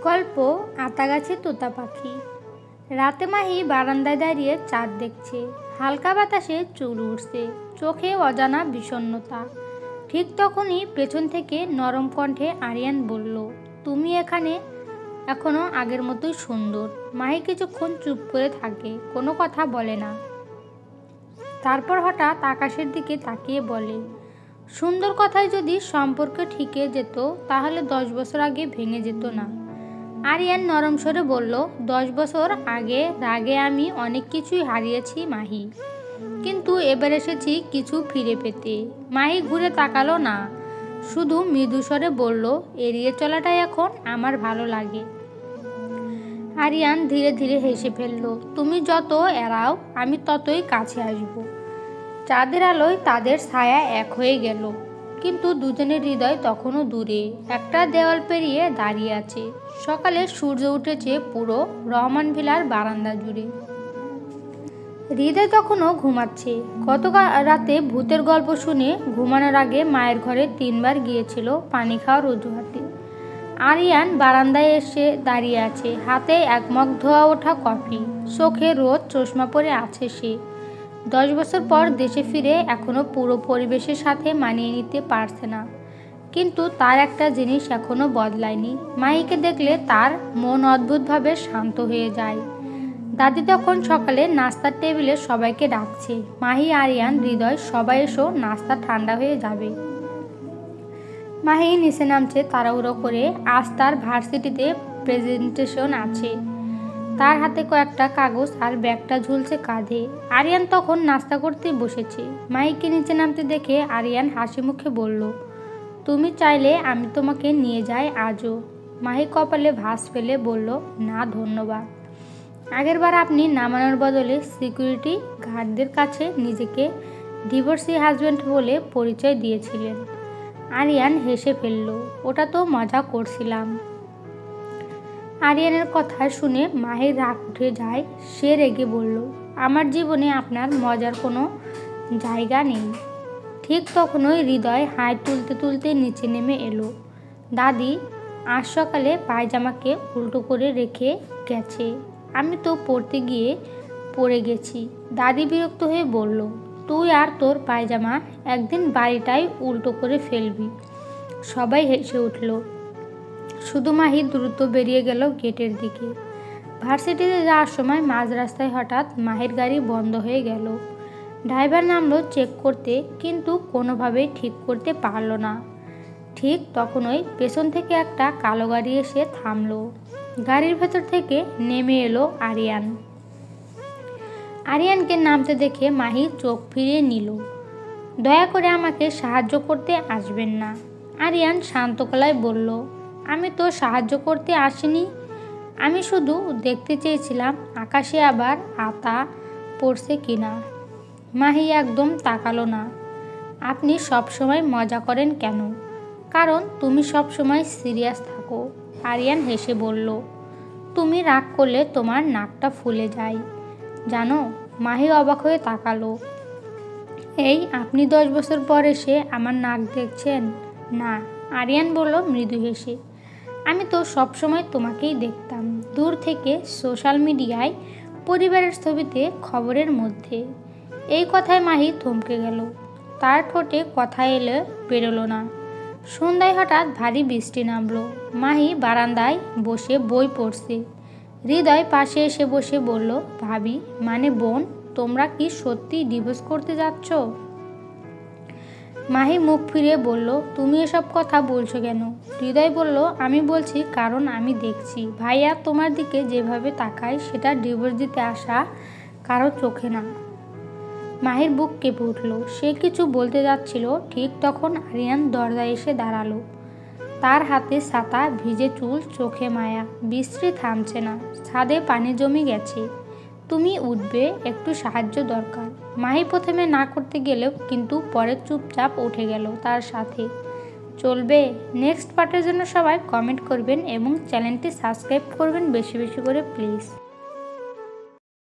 গল্প আতা গাছে তোতা পাখি। রাতে মাহি বারান্দায় দাঁড়িয়ে চাঁদ দেখছে। হালকা বাতাসে চুল উঠছে, চোখে অজানা বিষণ্ণতা। ঠিক তখনই পেছন থেকে নরম কণ্ঠে আরিয়ান বলল, তুমি এখানে এখনো আগের মতোই সুন্দর। মাহি কিছুক্ষণ চুপ করে থাকে, কোনো কথা বলে না। তারপর হঠাৎ আকাশের দিকে তাকিয়ে বলে, সুন্দর কথায় যদি সম্পর্ক ঠিকে যেত তাহলে 10 বছর আগে ভেঙে যেত না। আরিয়ান নরম স্বরে বলল, 10 বছর আগে রাগে আমি অনেক কিছুই হারিয়েছি মাহি, কিন্তু এবার এসেছি কিছু ফিরে পেতে। মাহি ঘুরে তাকালো না, শুধু মৃদু স্বরে বলল, এড়িয়ে চলাটাই এখন আমার ভালো লাগে। আরিয়ান ধীরে ধীরে হেসে ফেলল, তুমি যত এড়াও আমি ততই কাছে আসব। চাঁদের আলোয় তাদের ছায়া এক হয়ে গেল, কিন্তু দুজনের হৃদয় তখনও দূরে, একটা দেওয়াল পেরিয়ে দাঁড়িয়ে আছে। সকালে সূর্য উঠেছে পুরো রহমান ভিলার বারান্দা জুড়ে। হৃদয় তখনও ঘুমাচ্ছে। গতকাল রাতে ভূতের গল্প শুনে ঘুমানোর আগে মায়ের ঘরে 3 বার গিয়েছিল পানি খাওয়ার অজুহাতে। আরিয়ান বারান্দায় এসে দাঁড়িয়ে আছে, হাতে এক মগ ধোয়া ওঠা কফি, চোখে রোদ চশমা পরে আছে সে। 10 বছর পর দেশে ফিরে এখনও পুরো পরিবেশের সাথে মানিয়ে নিতে পারছে না, কিন্তু তার একটা জিনিস এখনও বদলায়নি। মাহিকে দেখলে তার মন অদ্ভুতভাবে শান্ত হয়ে যায়। দাদি তখন সকালে নাস্তার টেবিলে সবাইকে ডাকছে, মাহি, আরিয়ান, হৃদয়, সবাই এসো, নাস্তা ঠান্ডা হয়ে যাবে। মাহি নিচে নামছে তাড়াহুড়ো করে। আজ তার ভার্সিটিতে প্রেজেন্টেশন আছে। তার হাতে কয়েকটা কাগজ আর ব্যাগটা ঝুলছে কাঁধে। আরিয়ান তখন নাস্তা করতে বসেছে। মাহিকে নিচে নামতে দেখে আরিয়ান হাসি মুখে বলল, তুমি চাইলে আমি তোমাকে নিয়ে যাই আজও। মাহি কপালে ভাঁজ ফেলে বলল, না ধন্যবাদ। আগেরবার আপনি নামানোর বদলে সিকিউরিটি গার্ডদের কাছে নিজেকে ডিভোর্সি হাজব্যান্ড বলে পরিচয় দিয়েছিলেন। আরিয়ান হেসে ফেলল, ওটা তো মজা করছিলাম। আরিয়ানের কথা শুনে মাহির রাগ উঠে যায়। সে রেগে বলল, আমার জীবনে আপনার মজার কোনো জায়গা নেই। ঠিক তখনই হৃদয় হাই তুলতে তুলতে নিচে নেমে এলো। দাদি আজ সকালে পায়জামাকে উল্টো করে রেখে গেছে, আমি তো পড়তে গিয়ে পড়ে গেছি। দাদি বিরক্ত হয়ে বলল, তুই আর তোর পায়জামা একদিন বাড়িটাই উল্টো করে ফেলবি। সবাই হেসে উঠল, শুধু মাহি দ্রুত বেরিয়ে গেল গেটের দিকে। ভার্সিটিতে যাওয়ার সময় মাঝ রাস্তায় হঠাৎ মাহির গাড়ি বন্ধ হয়ে গেল। ড্রাইভার নামলো চেক করতে, কিন্তু কোনোভাবেই ঠিক করতে পারল না। ঠিক তখনই পেছন থেকে একটা কালো গাড়ি এসে থামলো। গাড়ির ভেতর থেকে নেমে এলো আরিয়ান। আরিয়ানকে নামতে দেখে মাহি চোখ ফিরিয়ে নিল। দয়া করে আমাকে সাহায্য করতে আসবেন না। আরিয়ান শান্ত গলায় বলল, আমি তো সাহায্য করতে আসিনি, আমি শুধু দেখতে চেয়েছিলাম আকাশে আবার আতা পড়ছে কিনা। মাহি একদম তাকালো না। আপনি সবসময় মজা করেন কেন? কারণ তুমি সবসময় সিরিয়াস থাকো। আরিয়ান হেসে বলল, তুমি রাগ করলে তোমার নাকটা ফুলে যায় জানো। মাহি অবাক হয়ে তাকালো। এই আপনি 10 বছর পর এসে আমার নাক দেখছেন? না, আরিয়ান বলল মৃদু হেসে, আমি তো সবসময় তোমাকেই দেখতাম, দূর থেকে, সোশ্যাল মিডিয়ায়, পরিবারের ছবিতে, খবরের মধ্যে। এই কথায় মাহি থমকে গেল। তার ঠোঁটে কথা এলে বেরোলো না। সন্ধ্যায় হঠাৎ ভারী বৃষ্টি নামলো। মাহি বারান্দায় বসে বই পড়ছে। হৃদয় পাশে এসে বসে বলল, ভাবি মানে বোন, তোমরা কি সত্যি ডিভোর্স করতে যাচ্ছ? মাহি মুখ ফিরিয়ে বলল, তুমি এসব কথা বলছো কেন? হৃদয় বলল, আমি বলছি কারণ আমি দেখছি ভাইয়া তোমার দিকে যেভাবে তাকায় সেটা ডিভোর্স দিতে আসা কারো চোখে না। মাহির বুক কেঁপে উঠল। সে কিছু বলতে যাচ্ছিল, ঠিক তখন আরিয়ান দরজায় এসে দাঁড়ালো। তার হাতে ছাতা, ভিজে চুল, চোখে মায়া। বৃষ্টি থামছে না, ছাদে পানি জমে গেছে। তুমি উঠবে, একটু সাহায্য দরকার। মাহি প্রথমে না করতে গেলেও কিন্তু পরে চুপচাপ উঠে গেল তার সাথে। চলবে? নেক্সট পার্টের জন্য সবাই কমেন্ট করবেন এবং চ্যানেলটি সাবস্ক্রাইব করবেন বেশি বেশি করে প্লিজ।